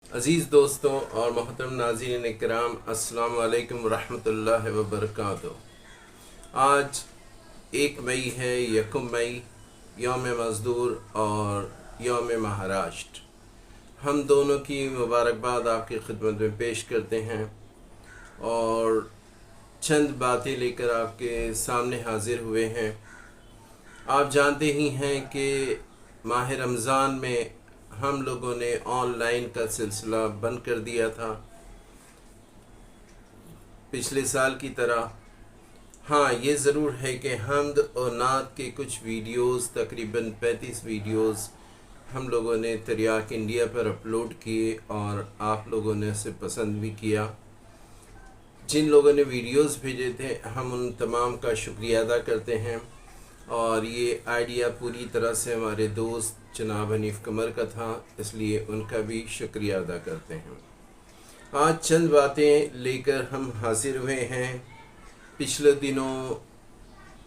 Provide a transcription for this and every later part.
عزیز دوستوں اور محترم ناظرین کرام، السلام علیکم ورحمۃ اللہ وبرکاتہ۔ آج 1 مئی ہے، 1 مئی، یوم مزدور اور یوم مہاراشٹر۔ ہم دونوں کی مبارکباد آپ کی خدمت میں پیش کرتے ہیں اور چند باتیں لے کر آپ کے سامنے حاضر ہوئے ہیں۔ آپ جانتے ہی ہیں کہ ماہ رمضان میں ہم لوگوں نے آن لائن کا سلسلہ بند کر دیا تھا پچھلے سال کی طرح۔ ہاں، یہ ضرور ہے کہ حمد اور نعت کے کچھ ویڈیوز، تقریباً 35 ویڈیوز ہم لوگوں نے تریاق انڈیا پر اپلوڈ کیے اور آپ لوگوں نے اسے پسند بھی کیا۔ جن لوگوں نے ویڈیوز بھیجے تھے، ہم ان تمام کا شکریہ ادا کرتے ہیں، اور یہ آئیڈیا پوری طرح سے ہمارے دوست جناب حنیف قمر کا تھا، اس لیے ان کا بھی شکریہ ادا کرتے ہیں۔ آج چند باتیں لے کر ہم حاضر ہوئے ہیں۔ پچھلے دنوں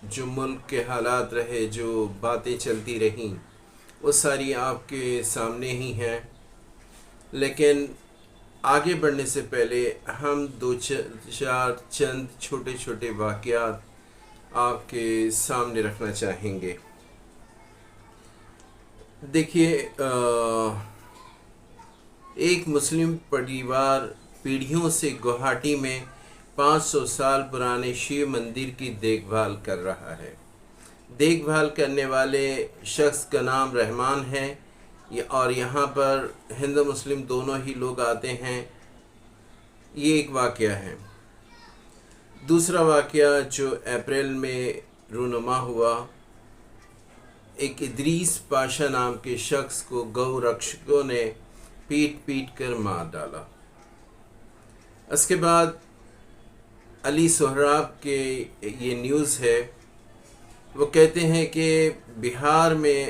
جو ملک کے حالات رہے، جو باتیں چلتی رہیں، وہ ساری آپ کے سامنے ہی ہیں، لیکن آگے بڑھنے سے پہلے ہم چند چھوٹے چھوٹے واقعات آپ کے سامنے رکھنا چاہیں گے۔ دیکھیے، ایک مسلم پریوار پیڑھیوں سے گوہاٹی میں 500 سال پرانے شیو مندر کی دیکھ بھال کر رہا ہے۔ دیکھ بھال کرنے والے شخص کا نام رحمان ہے، اور یہاں پر ہندو مسلم دونوں ہی لوگ آتے ہیں۔ یہ ایک واقعہ ہے۔ دوسرا واقعہ جو اپریل میں رونما ہوا، ایک ادریس پاشا نام کے شخص کو گو رکشکوں نے پیٹ کر مار ڈالا۔ اس کے بعد علی سہراب کے یہ نیوز ہے، وہ کہتے ہیں کہ بہار میں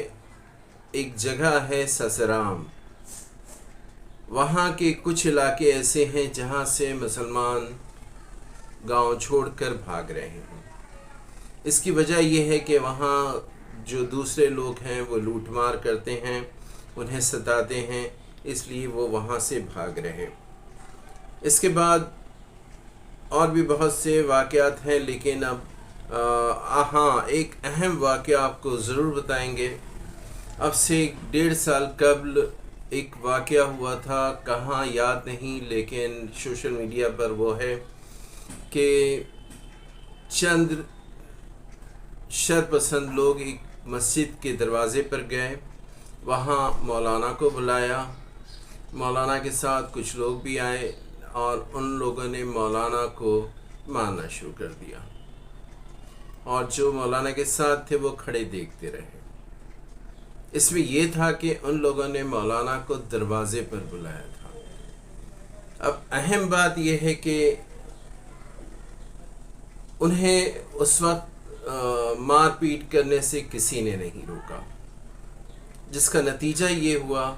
ایک جگہ ہے سسرام، وہاں کے کچھ علاقے ایسے ہیں جہاں سے مسلمان گاؤں چھوڑ کر بھاگ رہے ہیں۔ اس کی وجہ یہ ہے کہ وہاں جو دوسرے لوگ ہیں وہ لوٹ مار کرتے ہیں، انہیں ستاتے ہیں، اس لیے وہ وہاں سے بھاگ رہے۔ اس کے بعد اور بھی بہت سے واقعات ہیں، لیکن اب ہاں، ایک اہم واقعہ آپ کو ضرور بتائیں گے۔ اب سے 1.5 سال قبل ایک واقعہ ہوا تھا، کہاں یاد نہیں، لیکن سوشل میڈیا پر وہ ہے کہ چند شرپسند لوگ ایک مسجد کے دروازے پر گئے، وہاں مولانا کو بلایا، مولانا کے ساتھ کچھ لوگ بھی آئے، اور ان لوگوں نے مولانا کو مارنا شروع کر دیا، اور جو مولانا کے ساتھ تھے وہ کھڑے دیکھتے رہے۔ اس میں یہ تھا کہ ان لوگوں نے مولانا کو دروازے پر بلایا تھا۔ اب اہم بات یہ ہے کہ انہیں اس وقت مار پیٹ کرنے سے کسی نے نہیں روکا، جس کا نتیجہ یہ ہوا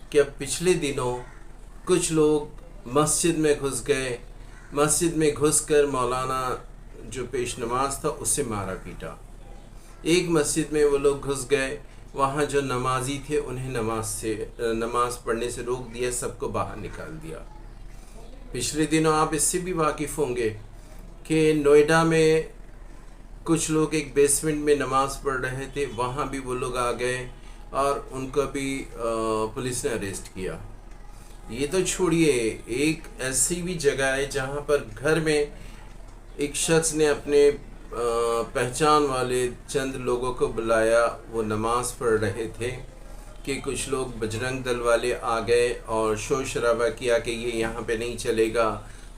کہ اب پچھلے دنوں کچھ لوگ مسجد میں گھس گئے، مسجد میں گھس کر مولانا جو پیش نماز تھا اسے مارا پیٹا۔ ایک مسجد میں وہ لوگ گھس گئے، وہاں جو نمازی تھے انہیں نماز پڑھنے سے روک دیا، سب کو باہر نکال دیا۔ پچھلے دنوں آپ اس سے بھی واقف ہوں گے کہ نوئیڈا میں کچھ لوگ ایک بیسمنٹ میں نماز پڑھ رہے تھے، وہاں بھی وہ لوگ آ گئے اور ان کو بھی پولیس نے اریسٹ کیا۔ یہ تو چھوڑیے، ایک ایسی بھی جگہ ہے جہاں پر گھر میں ایک شخص نے اپنے پہچان والے چند لوگوں کو بلایا، وہ نماز پڑھ رہے تھے کہ کچھ لوگ بجرنگ دل والے آ گئے اور شور شرابہ کیا کہ یہ یہاں پہ نہیں چلے گا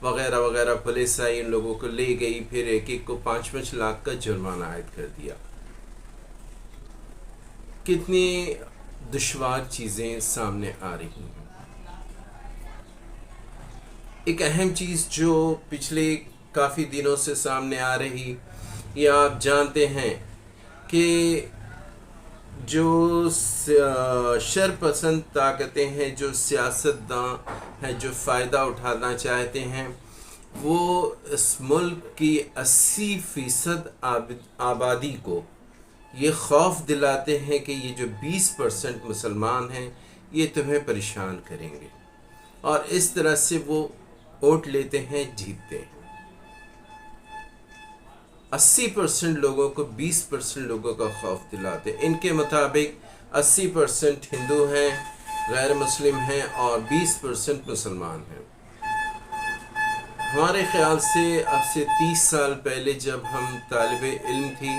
وغیرہ وغیرہ۔ پولیس آئی، ان لوگوں کو لے گئی، پھر ایک ایک کو 5-5 لاکھ کا جرمانہ عائد کر دیا۔ کتنی دشوار چیزیں سامنے آ رہی ہیں۔ ایک اہم چیز جو پچھلے کافی دنوں سے سامنے آ رہی، یہ آپ جانتے ہیں کہ جو شرپسند طاقتیں ہیں، جو سیاستداں ہیں، جو فائدہ اٹھانا چاہتے ہیں، وہ اس ملک کی 80% آبادی کو یہ خوف دلاتے ہیں کہ یہ جو 20% مسلمان ہیں یہ تمہیں پریشان کریں گے، اور اس طرح سے وہ ووٹ لیتے ہیں، جیتتے ہیں۔ 80% لوگوں کو 20% لوگوں کا خوف دلاتے ہیں۔ ان کے مطابق 80% ہندو ہیں، غیر مسلم ہیں، اور 20% مسلمان ہیں۔ ہمارے خیال سے اب سے 30 سال پہلے جب ہم طالب علم تھی،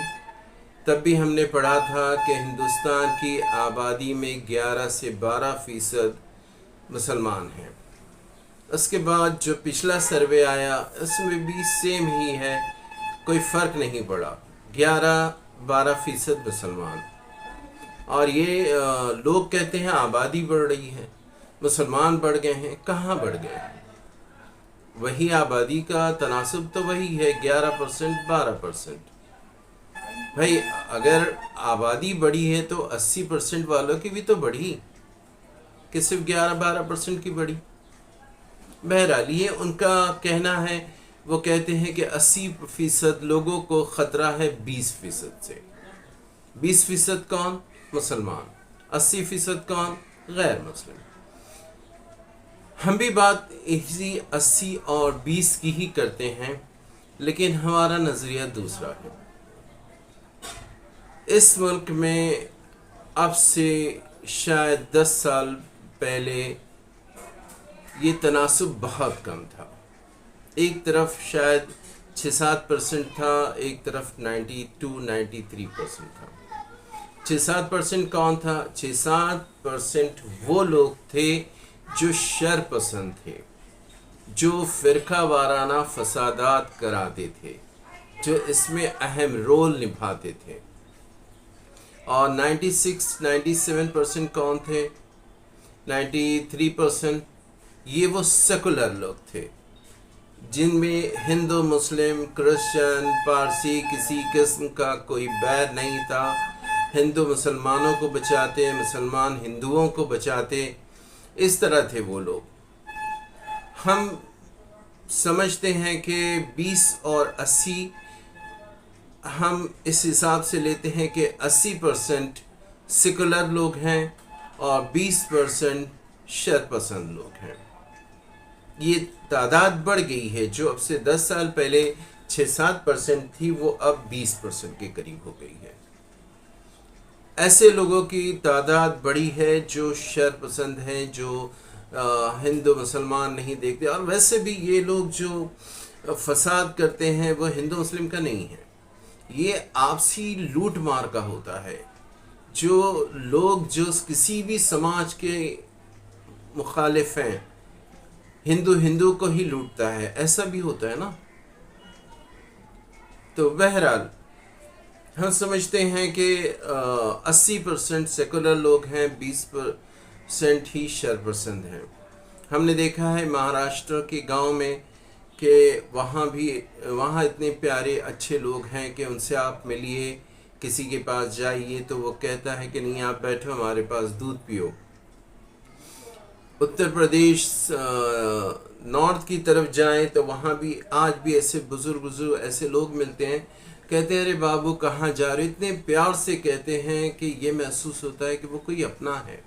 تب بھی ہم نے پڑھا تھا کہ ہندوستان کی آبادی میں 11 سے 12% مسلمان ہیں۔ اس کے بعد جو پچھلا سروے آیا اس میں بھی سیم ہی ہے، کوئی فرق نہیں پڑا، 11-12% مسلمان۔ اور یہ لوگ کہتے ہیں آبادی بڑھ رہی ہے، مسلمان بڑھ گئے ہیں۔ کہاں بڑھ گئے ہیں؟ وہی آبادی کا تناسب تو وہی ہے، 11% 12%۔ بھائی اگر آبادی بڑھی ہے تو 80% والوں کی بھی تو بڑھی، کہ صرف 11-12% کی بڑھی۔ بہرحال یہ ان کا کہنا ہے، وہ کہتے ہیں کہ 80% لوگوں کو خطرہ ہے 20% سے۔ 20% کون؟ مسلمان۔ 80% کون؟ غیر مسلم۔ ہم بھی بات اسی 80 اور 20 کی ہی کرتے ہیں، لیکن ہمارا نظریہ دوسرا ہے۔ اس ملک میں اب سے شاید 10 سال پہلے یہ تناسب بہت کم تھا۔ ایک طرف شاید 6-7% تھا، ایک طرف 92-93% تھا۔ 6-7% کون تھا؟ 6-7% وہ لوگ تھے جو شر پسند تھے، جو فرقہ وارانہ فسادات کراتے تھے، جو اس میں اہم رول نبھاتے تھے۔ اور 96-97% کون تھے؟ 93% یہ وہ سیکولر لوگ تھے، جن میں ہندو، مسلم، کرسچن، پارسی کسی قسم کا کوئی بیر نہیں تھا۔ ہندو مسلمانوں کو بچاتے، مسلمان ہندوؤں کو بچاتے، اس طرح تھے وہ لوگ۔ ہم سمجھتے ہیں کہ 20 اور 80 ہم اس حساب سے لیتے ہیں کہ 80% سیکولر لوگ ہیں اور 20% شر پسند لوگ ہیں۔ یہ تعداد بڑھ گئی ہے، جو اب سے 10 سال پہلے 6-7% تھی، وہ اب 20% کے قریب ہو گئی ہے۔ ایسے لوگوں کی تعداد بڑی ہے جو شر پسند ہیں، جو ہندو مسلمان نہیں دیکھتے۔ اور ویسے بھی یہ لوگ جو فساد کرتے ہیں وہ ہندو مسلم کا نہیں ہے، یہ آپسی لوٹ مار کا ہوتا ہے۔ جو لوگ جو کسی بھی سماج کے مخالف ہیں، ہندو کو ہی لوٹتا ہے، ایسا بھی ہوتا ہے نا۔ تو بہرحال ہم سمجھتے ہیں کہ 80% سیکولر لوگ ہیں، 20% ہی شر پسند ہیں۔ ہم نے دیکھا ہے مہاراشٹر کے گاؤں میں کہ وہاں اتنے پیارے اچھے لوگ ہیں کہ ان سے آپ ملیے، کسی کے پاس جائیے تو وہ کہتا ہے کہ نہیں آپ بیٹھو ہمارے پاس دودھ پیو۔ اتر پردیش نارتھ کی طرف جائیں تو وہاں بھی آج بھی ایسے بزرگ ایسے لوگ ملتے ہیں، کہتے ہیں ارے بابو کہاں جا رہے، اتنے پیار سے کہتے ہیں کہ یہ محسوس ہوتا ہے کہ وہ کوئی اپنا ہے۔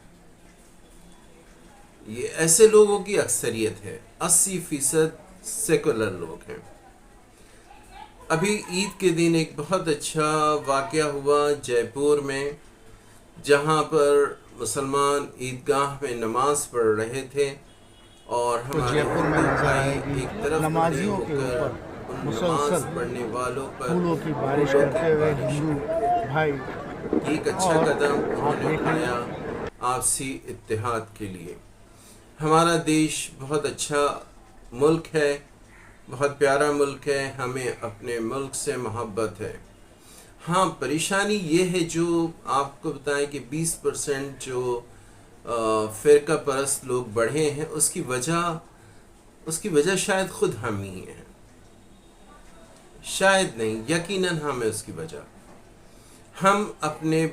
یہ ایسے لوگوں کی اکثریت ہے، 80% سیکولر لوگ ہیں۔ ابھی عید کے دن ایک بہت اچھا واقعہ ہوا جے پور میں، جہاں پر مسلمان عیدگاہ میں نماز پڑھ رہے تھے اور ہمارے بھائی ایک طرف کھڑے ہو کر نماز پڑھنے والوں پر پھولوں کی بارش کرتے ہوئے ہندو بھائی ایک اچھا قدم انہوں نے اٹھایا آپسی اتحاد کے لیے۔ ہمارا دیش بہت اچھا ملک ہے، بہت پیارا ملک ہے، ہمیں اپنے ملک سے محبت ہے۔ ہاں پریشانی یہ ہے جو آپ کو بتائیں کہ 20% جو فرقہ پرست لوگ بڑھے ہیں، اس کی وجہ شاید خود ہم ہی ہیں، شاید نہیں، یقیناً ہم ہیں اس کی وجہ۔ ہم اپنے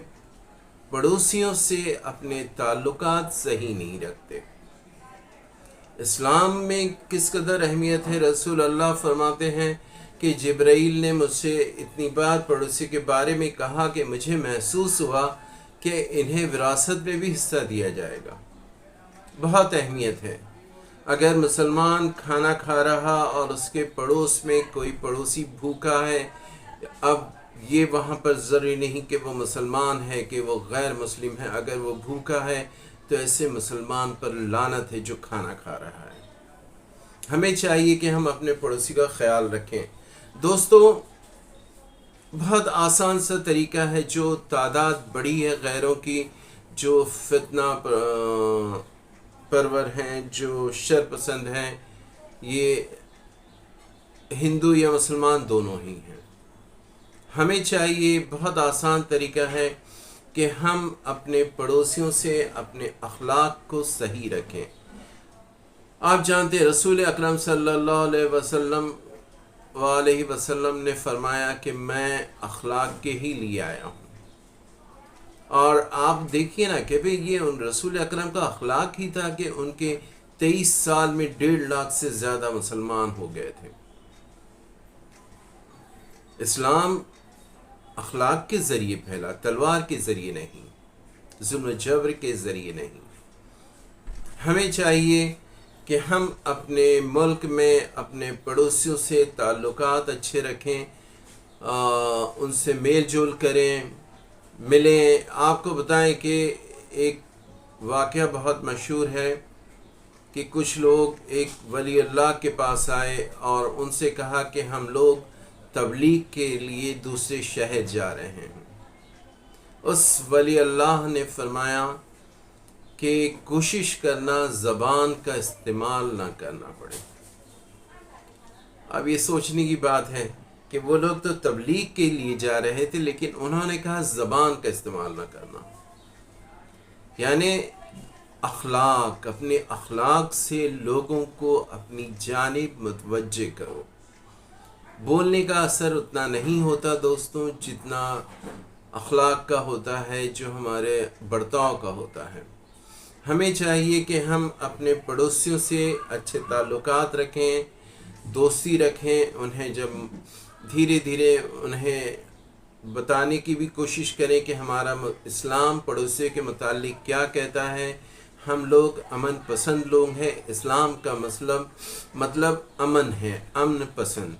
پڑوسیوں سے اپنے تعلقات صحیح نہیں رکھتے۔ اسلام میں کس قدر اہمیت ہے، رسول اللہ فرماتے ہیں کہ جبرائیل نے مجھ سے اتنی بار پڑوسی کے بارے میں کہا کہ مجھے محسوس ہوا کہ انہیں وراثت میں بھی حصہ دیا جائے گا۔ بہت اہمیت ہے۔ اگر مسلمان کھانا کھا رہا اور اس کے پڑوس میں کوئی پڑوسی بھوکا ہے، اب یہ وہاں پر ضروری نہیں کہ وہ مسلمان ہے کہ وہ غیر مسلم ہے، اگر وہ بھوکا ہے تو ایسے مسلمان پر لعنت ہے جو کھانا کھا رہا ہے۔ ہمیں چاہیے کہ ہم اپنے پڑوسی کا خیال رکھیں۔ دوستو، بہت آسان سا طریقہ ہے، جو تعداد بڑی ہے غیروں کی، جو فتنہ پرور ہیں، جو شر پسند ہیں، یہ ہندو یا مسلمان دونوں ہی ہیں۔ ہمیں چاہیے، بہت آسان طریقہ ہے کہ ہم اپنے پڑوسیوں سے اپنے اخلاق کو صحیح رکھیں۔ آپ جانتے ہیں رسول اکرم صلی اللہ علیہ وسلم نے فرمایا کہ میں اخلاق کے ہی لیے آیا ہوں، اور آپ دیکھیے نا کہ یہ ان رسول اکرم کا اخلاق ہی تھا کہ ان کے 23 سال میں 1.5 لاکھ سے زیادہ مسلمان ہو گئے تھے۔ اسلام اخلاق کے ذریعے پھیلا، تلوار کے ذریعے نہیں، ظلم و جبر کے ذریعے نہیں۔ ہمیں چاہیے کہ ہم اپنے ملک میں اپنے پڑوسیوں سے تعلقات اچھے رکھیں، ان سے میل جول کریں، ملیں۔ آپ کو بتائیں کہ ایک واقعہ بہت مشہور ہے کہ کچھ لوگ ایک ولی اللہ کے پاس آئے اور ان سے کہا کہ ہم لوگ تبلیغ کے لیے دوسرے شہر جا رہے ہیں۔ اس ولی اللہ نے فرمایا کہ کوشش کرنا زبان کا استعمال نہ کرنا پڑے۔ اب یہ سوچنے کی بات ہے کہ وہ لوگ تو تبلیغ کے لیے جا رہے تھے، لیکن انہوں نے کہا زبان کا استعمال نہ کرنا، یعنی اخلاق، اپنے اخلاق سے لوگوں کو اپنی جانب متوجہ کرو۔ بولنے کا اثر اتنا نہیں ہوتا دوستوں جتنا اخلاق کا ہوتا ہے، جو ہمارے برتاؤ کا ہوتا ہے۔ ہمیں چاہیے کہ ہم اپنے پڑوسیوں سے اچھے تعلقات رکھیں، دوستی رکھیں، انہیں جب دھیرے دھیرے انہیں بتانے کی بھی کوشش کریں کہ ہمارا اسلام پڑوسیوں کے متعلق کیا کہتا ہے۔ ہم لوگ امن پسند لوگ ہیں، اسلام کا مطلب امن ہے، امن پسند۔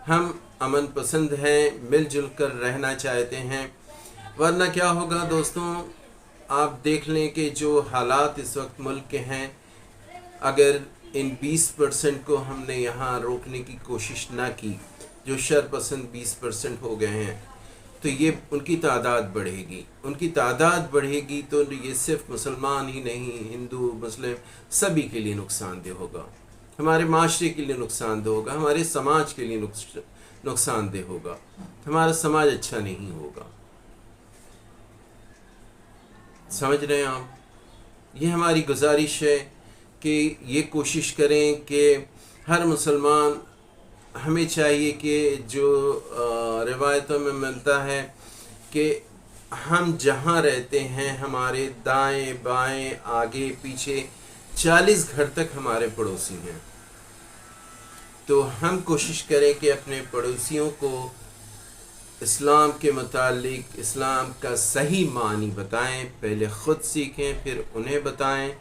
ہم امن پسند ہیں، مل جل کر رہنا چاہتے ہیں، ورنہ کیا ہوگا دوستوں؟ آپ دیکھ لیں کہ جو حالات اس وقت ملک کے ہیں، اگر ان 20% کو ہم نے یہاں روکنے کی کوشش نہ کی، جو شر پسند 20% ہو گئے ہیں، تو یہ ان کی تعداد بڑھے گی۔ ان کی تعداد بڑھے گی تو یہ صرف مسلمان ہی نہیں، ہندو، مسلم، سبھی کے لیے نقصان دہ ہوگا، ہمارے معاشرے کے لیے نقصان دہ ہوگا، ہمارے سماج کے لیے نقصان دہ ہوگا، ہمارا سماج اچھا نہیں ہوگا۔ سمجھ رہے ہیں آپ؟ یہ ہماری گزارش ہے کہ یہ کوشش کریں کہ ہر مسلمان، ہمیں چاہیے کہ جو روایتوں میں ملتا ہے کہ ہم جہاں رہتے ہیں ہمارے دائیں بائیں آگے پیچھے 40 گھر تک ہمارے پڑوسی ہیں، تو ہم کوشش کریں کہ اپنے پڑوسیوں کو اسلام کے متعلق اسلام کا صحیح معنی بتائیں، پہلے خود سیکھیں پھر انہیں بتائیں،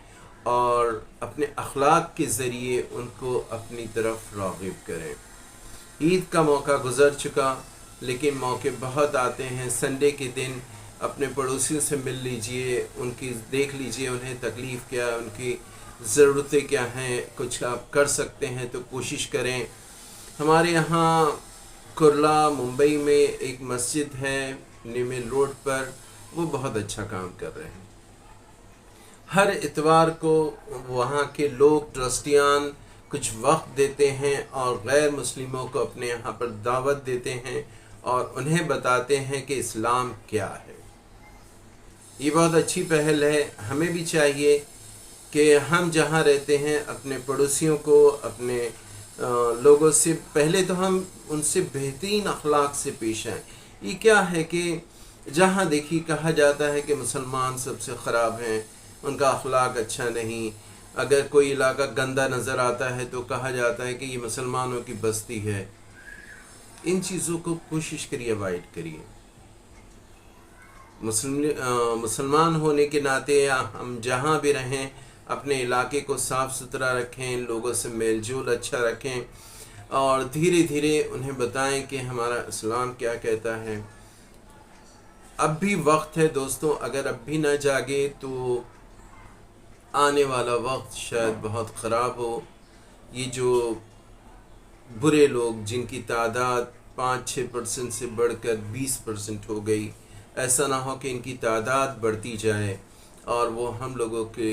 اور اپنے اخلاق کے ذریعے ان کو اپنی طرف راغب کریں۔ عید کا موقع گزر چکا، لیکن موقع بہت آتے ہیں۔ سنڈے کے دن اپنے پڑوسیوں سے مل لیجئے، ان کی دیکھ لیجئے انہیں تکلیف کیا، ان کی ضرورتیں کیا ہیں، کچھ آپ کر سکتے ہیں تو کوشش کریں۔ ہمارے یہاں کرلا ممبئی میں ایک مسجد ہے نیمل روڈ پر، وہ بہت اچھا کام کر رہے ہیں۔ ہر اتوار کو وہاں کے لوگ ٹرسٹیان کچھ وقت دیتے ہیں اور غیر مسلموں کو اپنے یہاں پر دعوت دیتے ہیں اور انہیں بتاتے ہیں کہ اسلام کیا ہے۔ یہ بہت اچھی پہل ہے۔ ہمیں بھی چاہیے کہ ہم جہاں رہتے ہیں اپنے پڑوسیوں کو، اپنے لوگوں سے پہلے تو ہم ان سے بہترین اخلاق سے پیش آئیں۔ یہ کیا ہے کہ جہاں دیکھی کہا جاتا ہے کہ مسلمان سب سے خراب ہیں، ان کا اخلاق اچھا نہیں، اگر کوئی علاقہ گندا نظر آتا ہے تو کہا جاتا ہے کہ یہ مسلمانوں کی بستی ہے۔ ان چیزوں کو کوشش کریے اوائڈ کریے۔ مسلمان ہونے کے ناطے ہم جہاں بھی رہیں اپنے علاقے کو صاف ستھرا رکھیں، لوگوں سے میل جول اچھا رکھیں، اور دھیرے دھیرے انہیں بتائیں کہ ہمارا اسلام کیا کہتا ہے۔ اب بھی وقت ہے دوستوں، اگر اب بھی نہ جاگے تو آنے والا وقت شاید بہت خراب ہو۔ یہ جو برے لوگ جن کی تعداد 5-6% سے بڑھ کر 20% ہو گئی، ایسا نہ ہو کہ ان کی تعداد بڑھتی جائے اور وہ ہم لوگوں کے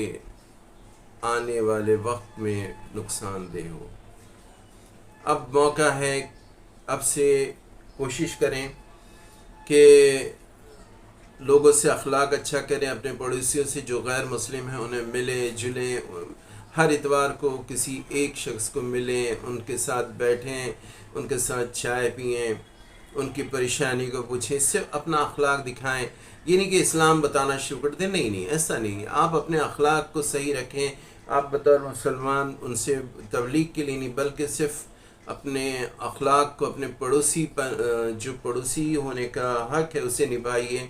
آنے والے وقت میں نقصان دہ ہو۔ اب موقع ہے، اب سے کوشش کریں کہ لوگوں سے اخلاق اچھا کریں، اپنے پڑوسیوں سے جو غیر مسلم ہیں انہیں ملیں جلیں، ہر اتوار کو کسی ایک شخص کو ملیں، ان کے ساتھ بیٹھیں، ان کے ساتھ چائے پئیں، ان کی پریشانی کو پوچھیں، صرف اپنا اخلاق دکھائیں۔ یہ نہیں کہ اسلام بتانا شروع کر دیں، نہیں، ایسا نہیں۔ آپ اپنے اخلاق کو صحیح رکھیں، آپ بطور مسلمان ان سے تبلیغ کے لیے نہیں، بلکہ صرف اپنے اخلاق کو اپنے پڑوسی پر جو پڑوسی ہونے کا حق ہے اسے نبھائیے،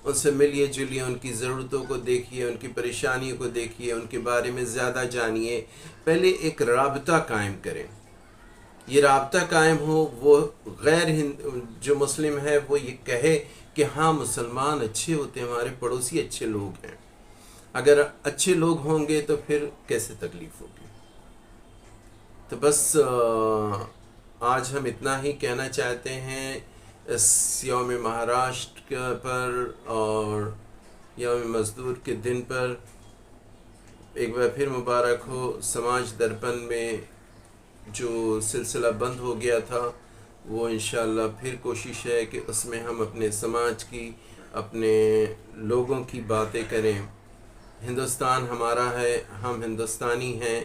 ان سے ملیے جلیے، ان کی ضرورتوں کو دیکھیے، ان کی پریشانیوں کو دیکھیے، ان کے بارے میں زیادہ جانیے۔ پہلے ایک رابطہ قائم کریں، یہ رابطہ قائم ہو، وہ غیر جو مسلم ہے وہ یہ کہے کہ ہاں مسلمان اچھے ہوتے ہیں، ہمارے پڑوسی اچھے لوگ ہیں۔ اگر اچھے لوگ ہوں گے تو پھر کیسے تکلیف ہوگی؟ تو بس آج ہم اتنا ہی کہنا چاہتے ہیں اس یوم مہاراشٹر پر اور یوم مزدور کے دن پر۔ ایک بار پھر مبارک ہو۔ سماج درپن میں جو سلسلہ بند ہو گیا تھا وہ انشاءاللہ پھر کوشش ہے کہ اس میں ہم اپنے سماج کی، اپنے لوگوں کی باتیں کریں۔ ہندوستان ہمارا ہے، ہم ہندوستانی ہیں،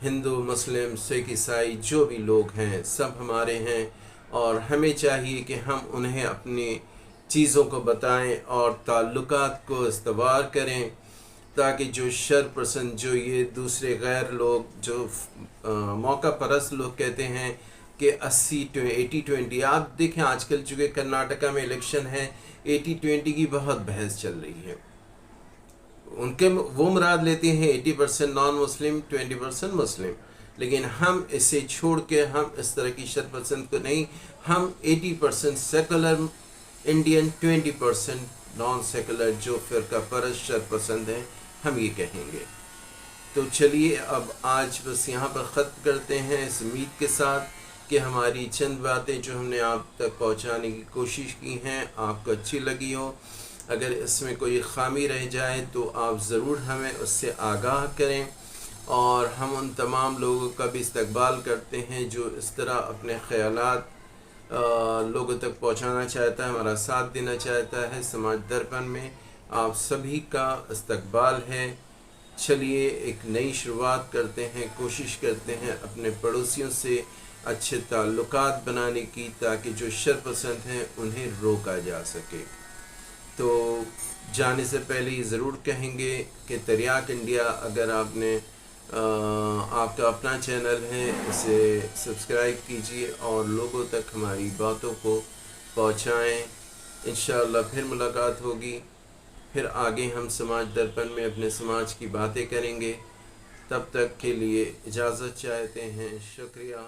ہندو مسلم سکھ عیسائی جو بھی لوگ ہیں سب ہمارے ہیں، اور ہمیں چاہیے کہ ہم انہیں اپنی چیزوں کو بتائیں اور تعلقات کو استوار کریں، تاکہ جو شر پسند، جو یہ دوسرے غیر لوگ جو موقع پرست لوگ کہتے ہیں کہ 80-20، آپ دیکھیں آج کل چونکہ کرناٹکا میں الیکشن ہے، 80-20 کی بہت بحث چل رہی ہے۔ ان کے وہ مراد لیتے ہیں 80% نان مسلم، 20% مسلم، لیکن ہم اسے چھوڑ کے ہم اس طرح کی شر پسند کو نہیں، ہم 80% سیکولر انڈین، 20% نان سیکولر جو فرقہ پرست شر پسند ہیں، ہم یہ کہیں گے۔ تو چلیے اب آج بس یہاں پر ختم کرتے ہیں، اس امید کے ساتھ کہ ہماری چند باتیں جو ہم نے آپ تک پہنچانے کی کوشش کی ہیں آپ کو اچھی لگی ہو۔ اگر اس میں کوئی خامی رہ جائے تو آپ ضرور ہمیں اس سے آگاہ کریں، اور ہم ان تمام لوگوں کا بھی استقبال کرتے ہیں جو اس طرح اپنے خیالات لوگوں تک پہنچانا چاہتا ہے، ہمارا ساتھ دینا چاہتا ہے۔ سماج درپن میں آپ سبھی کا استقبال ہے۔ چلیے ایک نئی شروعات کرتے ہیں، کوشش کرتے ہیں اپنے پڑوسیوں سے اچھے تعلقات بنانے کی، تاکہ جو شر پسند ہیں انہیں روکا جا سکے۔ تو جانے سے پہلے یہ ضرور کہیں گے کہ تریاک انڈیا، اگر آپ نے آپ کا اپنا چینل ہے اسے سبسکرائب کیجیے اور لوگوں تک ہماری باتوں کو پہنچائیں۔ انشاءاللہ پھر ملاقات ہوگی، پھر آگے ہم سماج درپن میں اپنے سماج کی باتیں کریں گے۔ تب تک کے لیے اجازت چاہتے ہیں، شکریہ۔